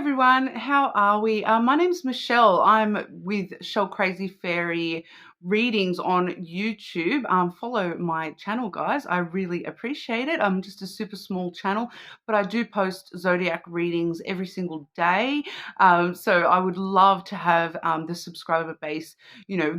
everyone, how are we? My name's Michelle. I'm with Shell Crazy Fairy readings on YouTube. Follow my channel, guys. I really appreciate it. I'm just a super small channel, but I do post zodiac readings every single day. So I would love to have the subscriber base,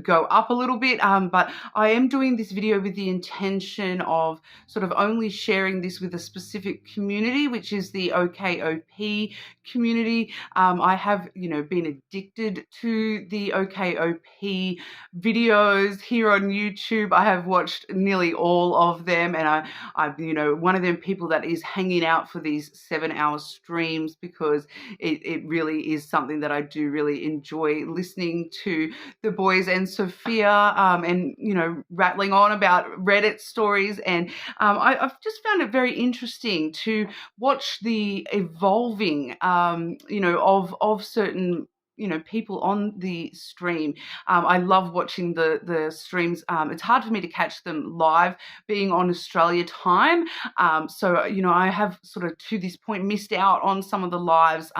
go up a little bit. But I am doing this video with the intention of sort of only sharing this with a specific community, which is the OKOP community. I have, been addicted to the OKOP videos here on YouTube. I have watched nearly all of them, and I'm, one of them people that is hanging out for these 7-hour streams because it really is something that I do really enjoy listening to the boys and Sophia, and rattling on about Reddit stories, and I've just found it very interesting to watch the evolving, of certain people on the stream. I love watching the streams. It's hard for me to catch them live being on Australia time. So I have sort of to this point missed out on some of the lives,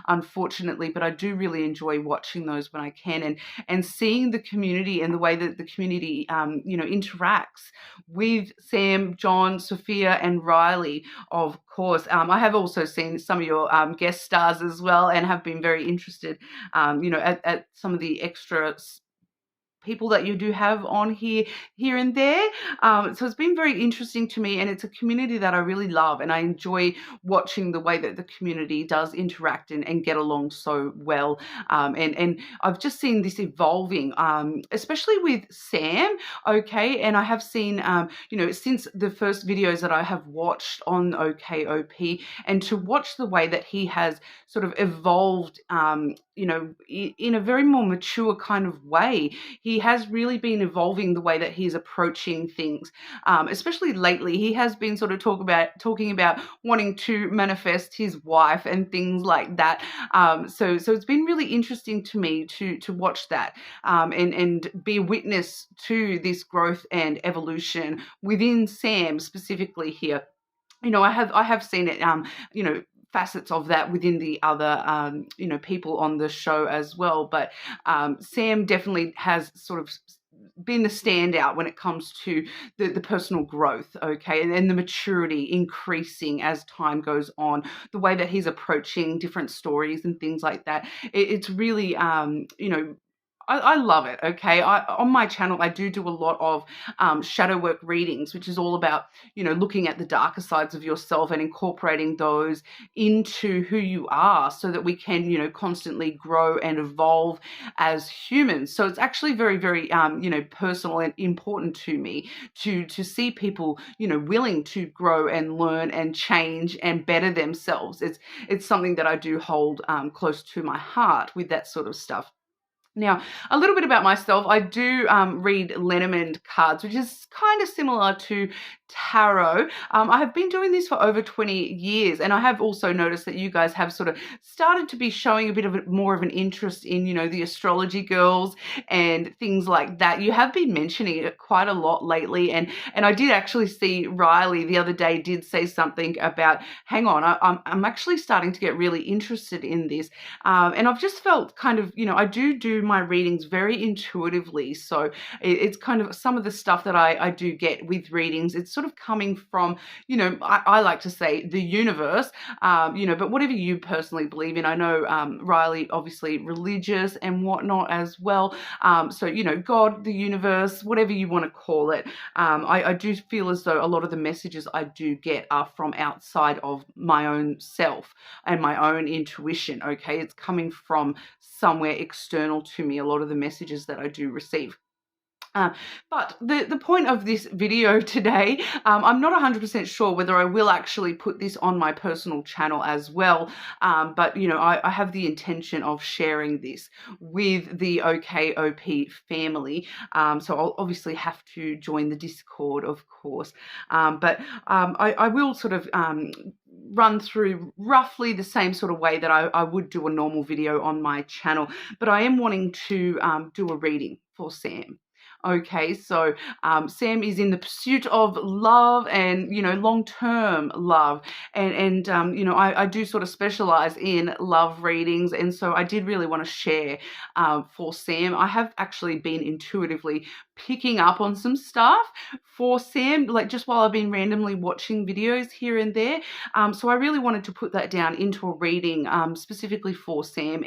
unfortunately, but I do really enjoy watching those when I can, and seeing the community and the way that the community, interacts with Sam, John, Sophia, and Riley, of course. I have also seen some of your guest stars as well, and have been very interested, at some of the extra people that you do have on here and there. So it's been very interesting to me, and it's a community that I really love, and I enjoy watching the way that the community does interact and get along so well. And I've just seen this evolving, especially with Sam, okay, and I have seen, since the first videos that I have watched on OKOP, and to watch the way that he has sort of evolved, in a very more mature kind of way. He has really been evolving the way that he's approaching things, especially lately. He has been sort of talking about wanting to manifest his wife and things like that. So it's been really interesting to me to watch that, and be a witness to this growth and evolution within Sam specifically here. I have seen it, facets of that within the other, people on the show as well. But Sam definitely has sort of been the standout when it comes to the personal growth, okay, and the maturity increasing as time goes on, the way that he's approaching different stories and things like that. It's really, I love it, okay. On my channel, I do a lot of shadow work readings, which is all about, looking at the darker sides of yourself and incorporating those into who you are so that we can, constantly grow and evolve as humans. So it's actually very, very, personal and important to me to see people, willing to grow and learn and change and better themselves. It's something that I do hold close to my heart with that sort of stuff. Now, a little bit about myself. I do read lenormand cards, which is kind of similar to tarot. I have been doing this for over 20 years, and I have also noticed that you guys have sort of started to be showing a bit of more of an interest in, the astrology girls and things like that. You have been mentioning it quite a lot lately, and I did actually see Riley the other day did say something about, hang on, I'm actually starting to get really interested in this, and I've just felt kind of, I do my readings very intuitively. So it's kind of some of the stuff that I do get with readings. It's sort of coming from, I like to say the universe, but whatever you personally believe in. I know Riley, obviously religious and whatnot as well. So, God, the universe, whatever you want to call it. I do feel as though a lot of the messages I do get are from outside of my own self and my own intuition. Okay. It's coming from somewhere external to me, a lot of the messages that I do receive. But the point of this video today, I'm not 100% sure whether I will actually put this on my personal channel as well. But, I have the intention of sharing this with the OKOP family. So I'll obviously have to join the Discord, of course. But I will sort of run through roughly the same sort of way that I would do a normal video on my channel. But I am wanting to do a reading for Sam. Okay, so Sam is in the pursuit of love and, long-term love. And I do sort of specialize in love readings. And so I did really want to share for Sam. I have actually been intuitively picking up on some stuff for Sam, like just while I've been randomly watching videos here and there. So I really wanted to put that down into a reading specifically for Sam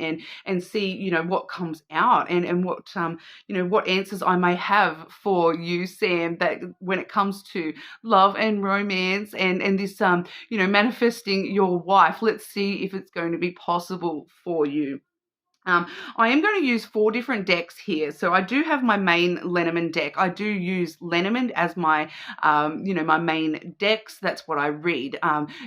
and see, what comes out and what answers I may have for you, Sam, that when it comes to love and romance and this, manifesting your wife. Let's see if it's going to be possible for you. I am going to use 4 different decks here. So I do have my main Lenormand deck. I do use Lenormand as my, my main decks. That's what I read.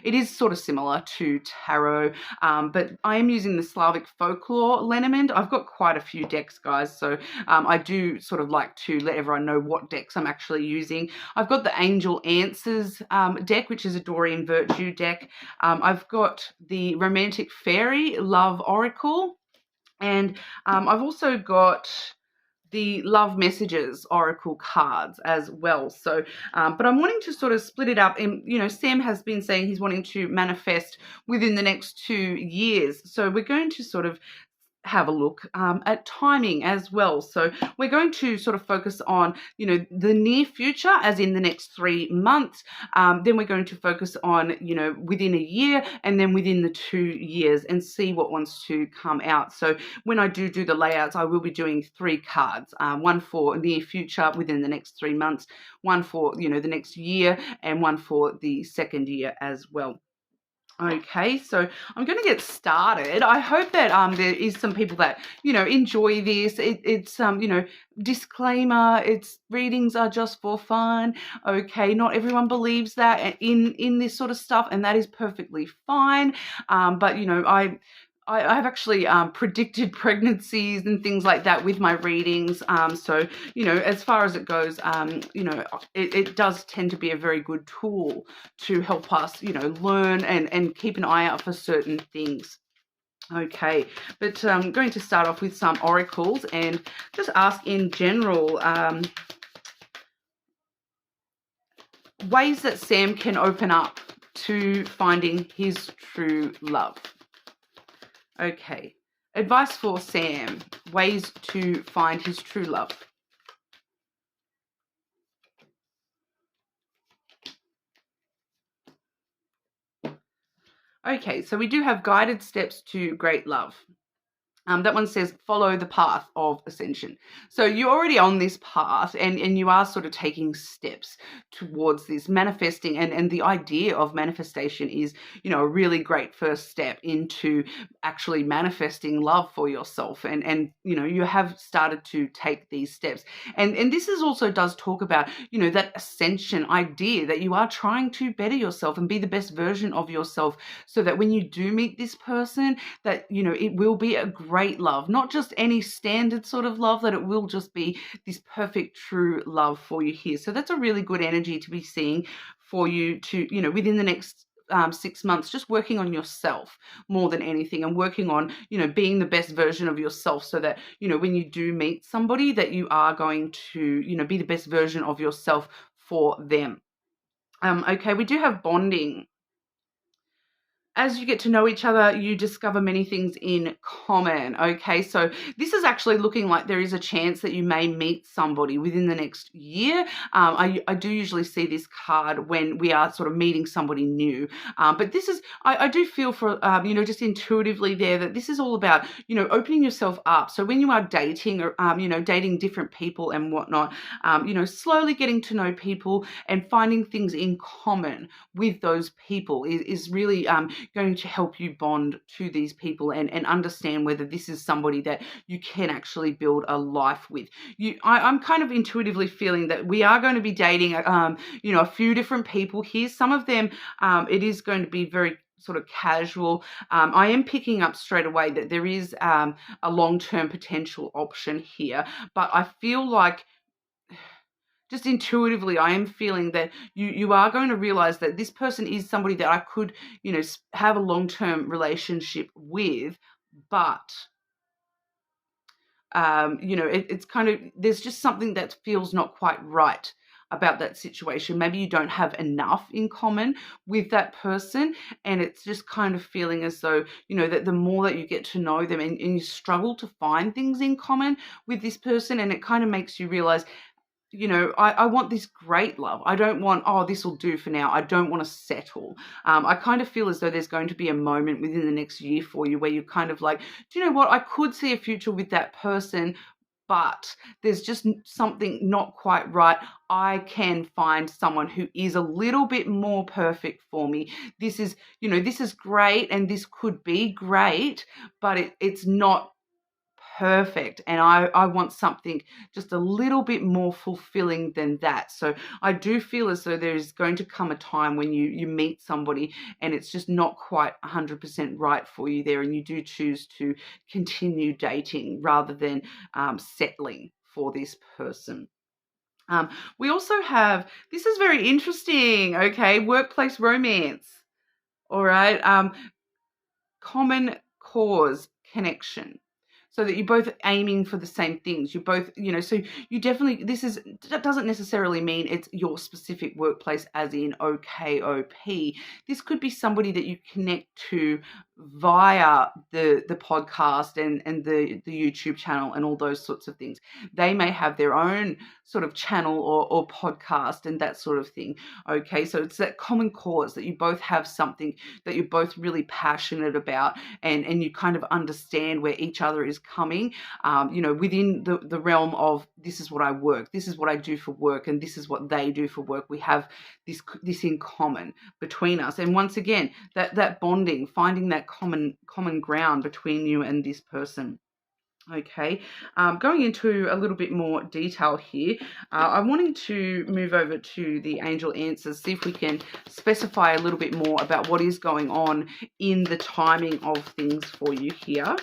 It is sort of similar to tarot, but I am using the Slavic folklore Lenormand. I've got quite a few decks, guys. So I do sort of like to let everyone know what decks I'm actually using. I've got the Angel Answers deck, which is a Dorian Virtue deck. I've got the Romantic Fairy Love Oracle. And I've also got the Love Messages Oracle cards as well. So, but I'm wanting to sort of split it up. And, Sam has been saying he's wanting to manifest within the next 2 years. So we're going to sort of have a look at timing as well. So we're going to sort of focus on, the near future, as in the next 3 months. Then we're going to focus on, within a year and then within the 2 years and see what wants to come out. So when I do the layouts, I will be doing 3 cards, one for near future within the next 3 months, one for, the next year, and one for the second year as well. Okay, so I'm going to get started. I hope that there is some people that, enjoy this. It's disclaimer, it's readings are just for fun. Okay, not everyone believes that in this sort of stuff, and that is perfectly fine. But, I've actually predicted pregnancies and things like that with my readings. So, as far as it goes, it does tend to be a very good tool to help us, learn and keep an eye out for certain things. Okay, but I'm going to start off with some oracles and just ask in general ways that Sam can open up to finding his true love. Okay, advice for Sam, ways to find his true love. Okay, so we do have guided steps to great love. That one says, follow the path of ascension. So you're already on this path and you are sort of taking steps towards this manifesting. And the idea of manifestation is, a really great first step into actually manifesting love for yourself. And you have started to take these steps. And this is also does talk about, that ascension idea that you are trying to better yourself and be the best version of yourself so that when you do meet this person, that, it will be a great love, not just any standard sort of love, that it will just be this perfect true love for you here. So that's a really good energy to be seeing for you to, within the next 6 months, just working on yourself more than anything and working on, being the best version of yourself so that, when you do meet somebody that you are going to, be the best version of yourself for them. Okay, we do have bonding. As you get to know each other, you discover many things in common. Okay, so this is actually looking like there is a chance that you may meet somebody within the next year. I do usually see this card when we are sort of meeting somebody new. But this is, I do feel for, just intuitively there that this is all about, opening yourself up. So when you are dating or, dating different people and whatnot, slowly getting to know people and finding things in common with those people is really going to help you bond to these people and understand whether this is somebody that you can actually build a life with. I'm kind of intuitively feeling that we are going to be dating, a few different people here. Some of them, it is going to be very sort of casual. I am picking up straight away that there is a long-term potential option here, but I feel like just intuitively, I am feeling that you are going to realize that this person is somebody that I could, have a long-term relationship with, but it's kind of, there's just something that feels not quite right about that situation. Maybe you don't have enough in common with that person, and it's just kind of feeling as though, that the more that you get to know them, and you struggle to find things in common with this person, and it kind of makes you realize, I want this great love. I don't want, oh, this will do for now. I don't want to settle. I kind of feel as though there's going to be a moment within the next year for you where you're kind of like, do you know what? I could see a future with that person, but there's just something not quite right. I can find someone who is a little bit more perfect for me. This is, this is great, and this could be great, but it's not perfect, and I want something just a little bit more fulfilling than that. So I do feel as though there's going to come a time when you meet somebody and it's just not quite 100% right for you there, and you do choose to continue dating rather than settling for this person. We also have, this is very interesting, okay, workplace romance. All right. Common cause connection, so that you're both aiming for the same things. You're both, so you definitely, that doesn't necessarily mean it's your specific workplace as in OKOP. This could be somebody that you connect to via the podcast and the YouTube channel and all those sorts of things. They may have their own sort of channel or podcast and that sort of thing. Okay, so it's that common cause that you both have something that you're both really passionate about, and you kind of understand where each other is coming, within the realm of, this is what I work, this is what I do for work, and this is what they do for work. We have this in common between us. And once again, that bonding, finding that common ground between you and this person. Okay, going into a little bit more detail here, I'm wanting to move over to the angel answers, see if we can specify a little bit more about what is going on in the timing of things for you here.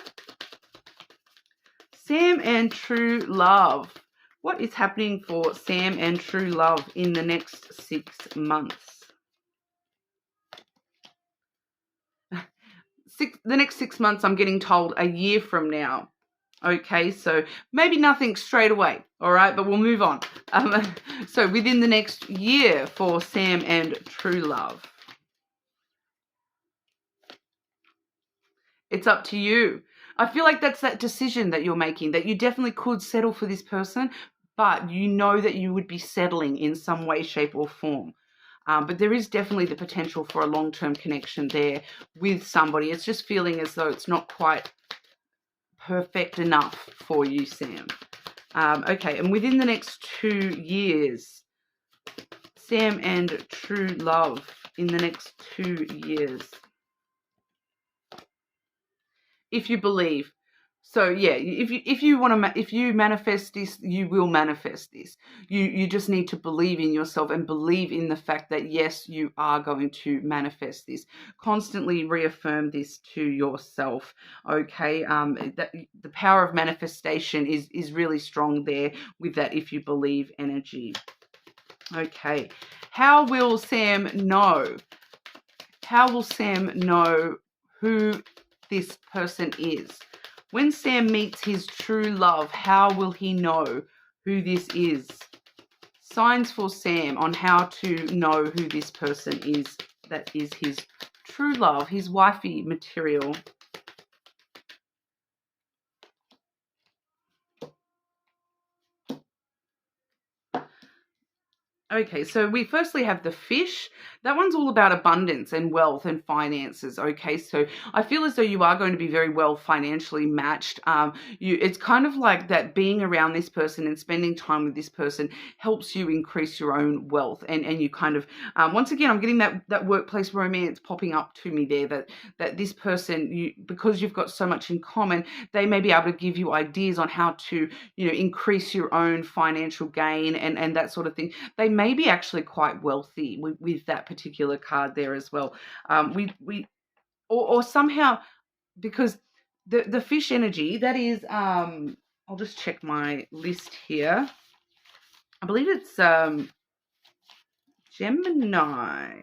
Sam and true love. What is happening for Sam and true love in the next 6 months? The next 6 months, I'm getting told a year from now. Okay, so maybe nothing straight away, all right, but we'll move on. So within the next year for Sam and true love. It's up to you. I feel like that's that decision that you're making, that you definitely could settle for this person, but you know that you would be settling in some way, shape, or form. But there is definitely the potential for a long-term connection there with somebody. It's just feeling as though it's not quite perfect enough for you, Sam. Okay, and within the next 2 years, Sam and true love in the next 2 years. If you believe. So yeah, if you manifest this, you will manifest this. You just need to believe in yourself and believe in the fact that yes, you are going to manifest this. Constantly reaffirm this to yourself. Okay, that the power of manifestation is really strong there with that if you believe energy. Okay, how will Sam know? How will Sam know who this person is? When Sam meets his true love, how will he know who this is? Signs for Sam on how to know who this person is that is his true love, his wifey material. Okay, so we firstly have the fish. That one's all about abundance and wealth and finances. Okay, so I feel as though you are going to be very well financially matched. It's kind of like that being around this person and spending time with this person helps you increase your own wealth. And you kind of, once again, I'm getting that workplace romance popping up to me there, that this person, because you've got so much in common, they may be able to give you ideas on how to, increase your own financial gain and that sort of thing. They may be actually quite wealthy with that particular card there as well. Or somehow, because the fish energy, that is, I'll just check my list here. I believe it's Gemini,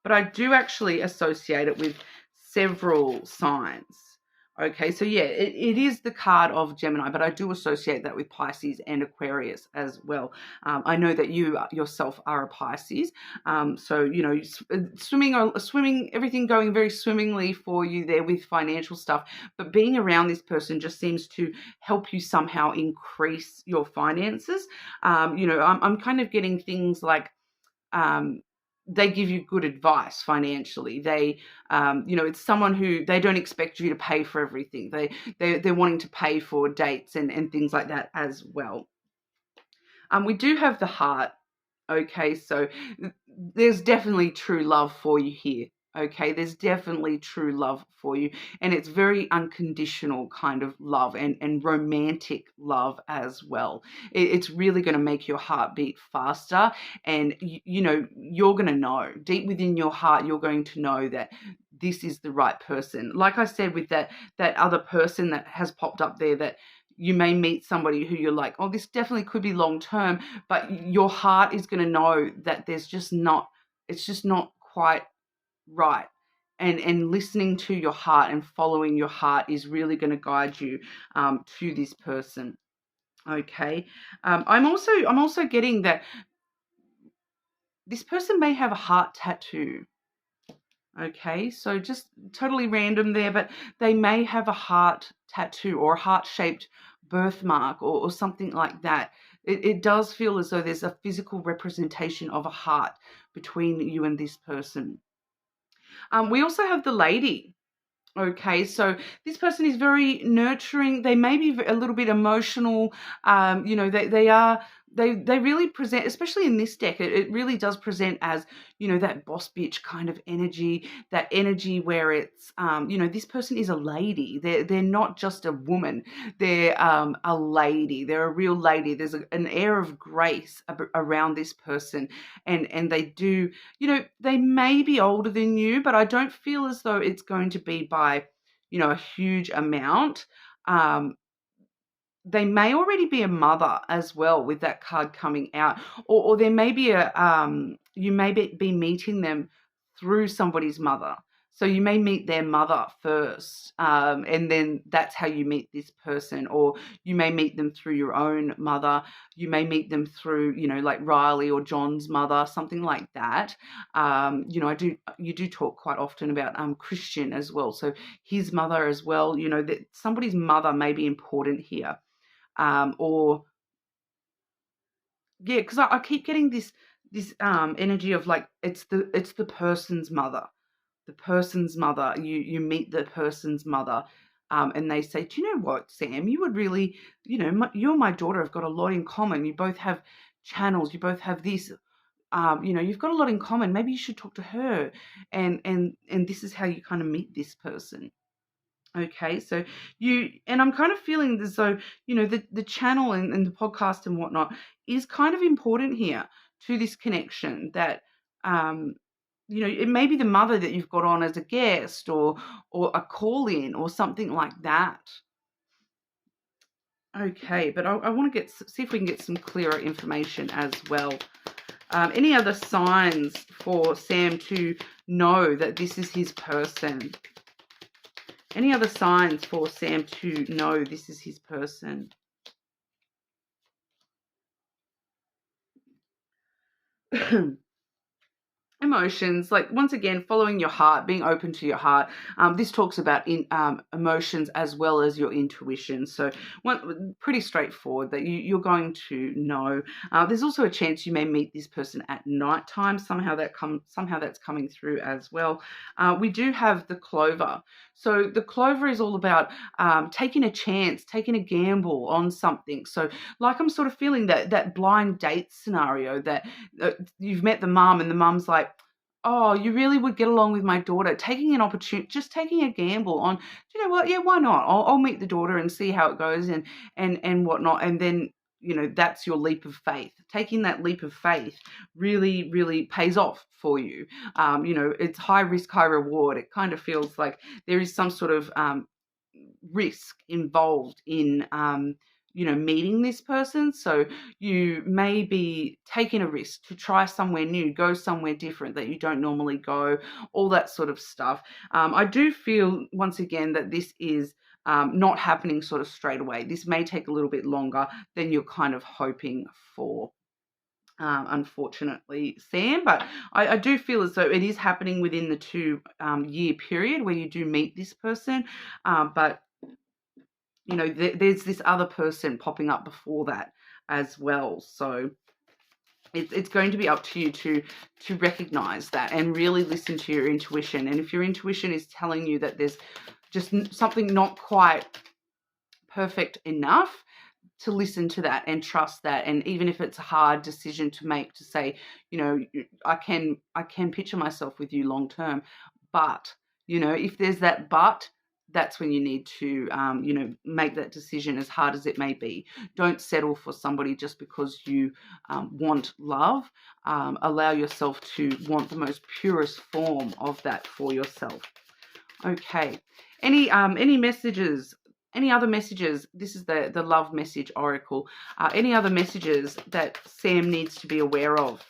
but I do actually associate it with several signs. Okay, so yeah, it is the card of Gemini, but I do associate that with Pisces and Aquarius as well. I know that you yourself are a Pisces, so you know, swimming, everything going very swimmingly for you there with financial stuff. But being around this person just seems to help you somehow increase your finances. You know, I'm kind of getting things like. Um, they give you good advice financially. You know, it's someone who they don't expect you to pay for everything. They're wanting to pay for dates and things like that as well. We do have the heart. Okay, so there's definitely true love for you here. Okay, there's definitely true love for you, and it's very unconditional kind of love and romantic love as well. It's really going to make your heart beat faster, and you know, you're going to know deep within your heart, you're going to know that this is the right person. Like I said, with that other person that has popped up there, that you may meet somebody who you're like, oh, this definitely could be long term, but your heart is going to know that it's just not quite right. And listening to your heart and following your heart is really going to guide you to this person. Okay. I'm also getting that this person may have a heart tattoo. Okay, so just totally random there, but they may have a heart tattoo or a heart-shaped birthmark or something like that. It does feel as though there's a physical representation of a heart between you and this person. We also have the lady. Okay, so this person is very nurturing. They may be a little bit emotional. You know, they really present, especially in this deck, it really does present as, you know, that boss bitch kind of energy, that energy where it's, you know, this person is a lady. They're not just a woman. They're a lady. They're a real lady. There's an air of grace around this person, and they do, you know, they may be older than you, but I don't feel as though it's going to be by, you know, a huge amount. Um, they may already be a mother as well with that card coming out, or there may be you may be meeting them through somebody's mother. So you may meet their mother first, and then that's how you meet this person, or you may meet them through your own mother. You may meet them through, you know, like Riley or John's mother, something like that. You know, you do talk quite often about Christian as well, so his mother as well. You know, that somebody's mother may be important here. Or yeah, because I keep getting this energy of like it's the person's mother, the person's mother. You meet the person's mother, and they say, do you know what, Sam? You would really, you know, you and my daughter have got a lot in common. You both have channels. You both have this. You know, you've got a lot in common. Maybe you should talk to her, and this is how you kind of meet this person. Okay, so and I'm kind of feeling as though, you know, the channel and the podcast and whatnot is kind of important here to this connection that, um, you know, it may be the mother that you've got on as a guest or a call in or something like that. Okay, but I want to see if we can get some clearer information as well. Any other signs for Sam to know that this is his person? Any other signs for Sam to know this is his person? Emotions, like once again, following your heart, being open to your heart. This talks about emotions as well as your intuition. So pretty straightforward that you're going to know. There's also a chance you may meet this person at night time. Somehow that's coming through as well. We do have the clover. So the clover is all about taking a chance, taking a gamble on something. So like I'm sort of feeling that blind date scenario that you've met the mum and the mum's like, oh, you really would get along with my daughter. Taking an opportunity, just taking a gamble on, do you know what? Yeah, why not? I'll meet the daughter and see how it goes and whatnot. And then, you know, that's your leap of faith. Taking that leap of faith really, really pays off for you. You know, it's high risk, high reward. It kind of feels like there is some sort of risk involved in meeting this person. So you may be taking a risk to try somewhere new, go somewhere different that you don't normally go, all that sort of stuff. I do feel, once again, that this is not happening sort of straight away. This may take a little bit longer than you're kind of hoping for. Unfortunately, Sam, but I do feel as though it is happening within the 2-year period where you do meet this person, but there's this other person popping up before that as well. So it's going to be up to you to recognize that and really listen to your intuition. And if your intuition is telling you that there's just something not quite perfect enough, to listen to that and trust that. And even if it's a hard decision to make, to say, I can picture myself with you long term, but if there's that but, that's when you need to make that decision, as hard as it may be. Don't settle for somebody just because you want love. Allow yourself to want the most purest form of that for yourself. Okay. Any messages? Any other messages? This is the love message oracle. Any other messages that Sam needs to be aware of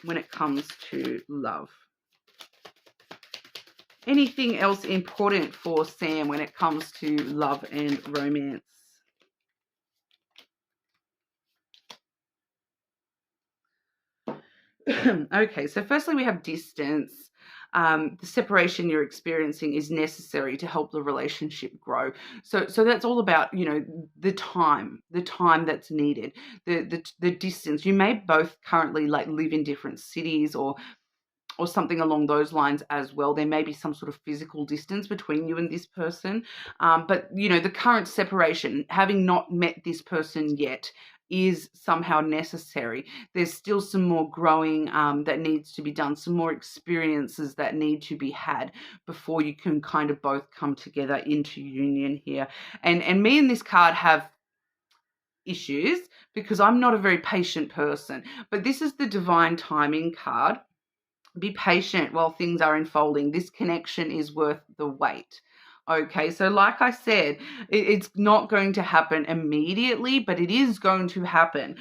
when it comes to love? Anything else important for Sam when it comes to love and romance? Okay, so firstly we have distance. The separation you're experiencing is necessary to help the relationship grow. So that's all about, the time that's needed, the distance. You may both currently live in different cities or something along those lines as well. There may be some sort of physical distance between you and this person. But, the current separation, having not met this person yet, is somehow necessary. There's still some more growing that needs to be done, some more experiences that need to be had before you can kind of both come together into union here. And me and this card have issues because I'm not a very patient person, but this is the divine timing card. Be patient while things are unfolding. This connection is worth the wait. Okay, so like I said, it's not going to happen immediately, but it is going to happen.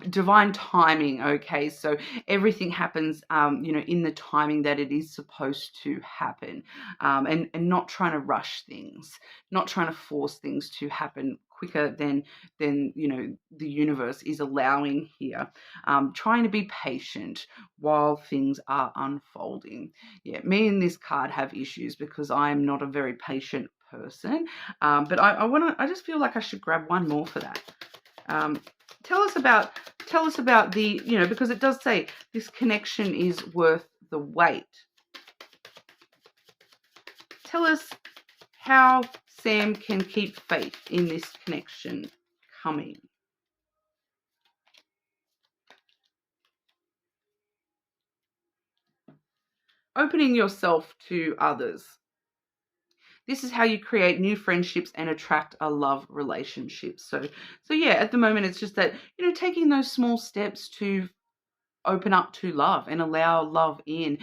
Divine timing, okay, so everything happens, in the timing that it is supposed to happen, and not trying to rush things, not trying to force things to happen quicker than the universe is allowing here. Trying to be patient while things are unfolding. Yeah, me and this card have issues because I'm not a very patient person. But I just feel like I should grab one more for that. Tell us about the, because it does say this connection is worth the wait. Tell us how Sam can keep faith in this connection coming. Opening yourself to others. This is how you create new friendships and attract a love relationship. So yeah, at the moment it's just that, taking those small steps to open up to love and allow love in.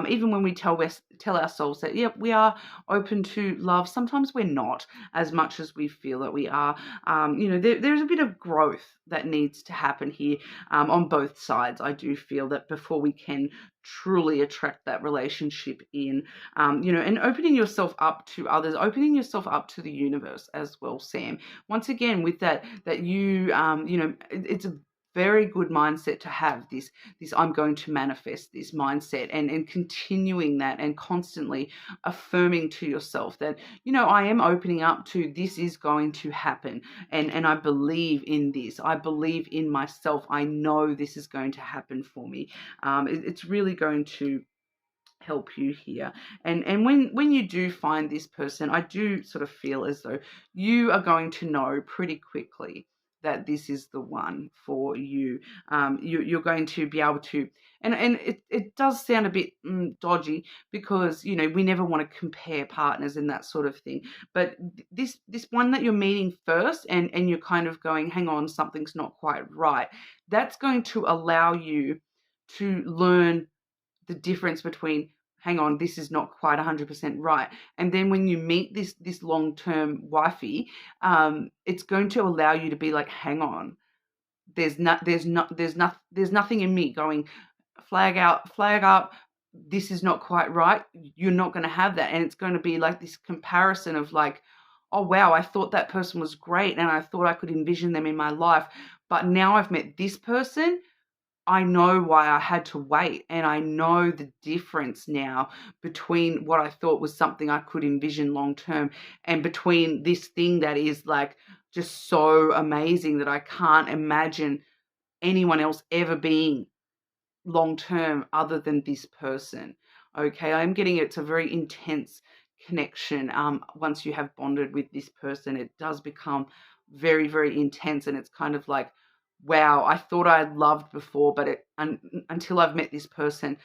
Even when we tell ourselves that, yeah, we are open to love, sometimes we're not as much as we feel that we are. There's a bit of growth that needs to happen here on both sides. I do feel that before we can truly attract that relationship in, and opening yourself up to others, opening yourself up to the universe as well, Sam. Once again, with that you, it's a very good mindset to have, this I'm going to manifest this mindset, and continuing that and constantly affirming to yourself that, I am opening up to this is going to happen, and I believe in this. I believe in myself. I know this is going to happen for me. It's really going to help you here. And when you do find this person, I do sort of feel as though you are going to know pretty quickly that this is the one for you. You're going to be able to, and it does sound a bit dodgy because, we never want to compare partners and that sort of thing. But this one that you're meeting first and you're kind of going, hang on, something's not quite right. That's going to allow you to learn the difference between hang on, this is not quite 100% right. And then when you meet this long-term wifey, it's going to allow you to be like, hang on, there's nothing in me going, flag out, flag up, this is not quite right. You're not going to have that. And it's going to be like this comparison of like, oh wow, I thought that person was great and I thought I could envision them in my life, but now I've met this person, I know why I had to wait, and I know the difference now between what I thought was something I could envision long term and between this thing that is like just so amazing that I can't imagine anyone else ever being long term other than this person. Okay, I'm getting it's a very intense connection. Once you have bonded with this person, it does become very, very intense, and it's kind of like, wow, I thought I had loved before, but until I've met this person,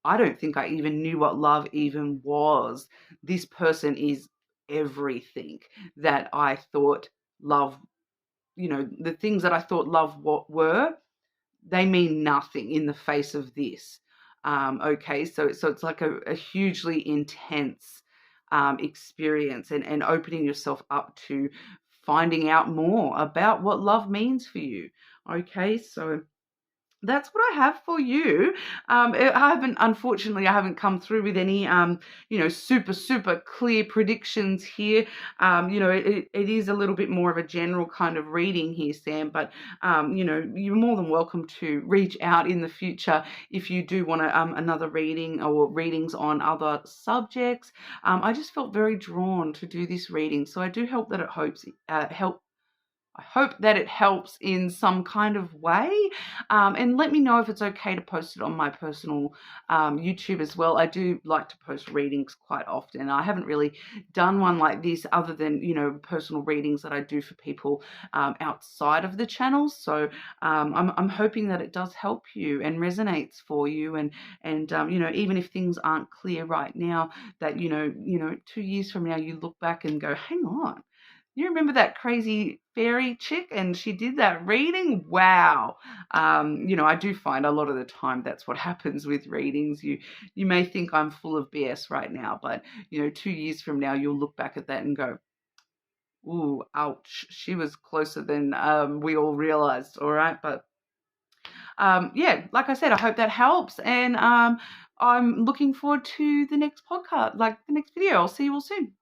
I don't think I even knew what love even was. This person is everything that I thought love, the things that I thought love what were, they mean nothing in the face of this. Okay, so it's like a hugely intense experience, and opening yourself up to finding out more about what love means for you. Okay, so that's what I have for you. Unfortunately, I haven't come through with any, super, super clear predictions here. It is a little bit more of a general kind of reading here, Sam, but, you're more than welcome to reach out in the future if you do want another reading or readings on other subjects. I just felt very drawn to do this reading, so I do hope that it I hope that it helps in some kind of way. And let me know if it's okay to post it on my personal YouTube as well. I do like to post readings quite often. I haven't really done one like this other than, personal readings that I do for people outside of the channel. So I'm hoping that it does help you and resonates for you. And even if things aren't clear right now, that, 2 years from now, you look back and go, hang on. You remember that crazy fairy chick and she did that reading? Wow. I do find a lot of the time that's what happens with readings. You may think I'm full of BS right now, but 2 years from now you'll look back at that and go, ooh, ouch. She was closer than we all realized. All right. But like I said, I hope that helps. And I'm looking forward to the next podcast, like the next video. I'll see you all soon.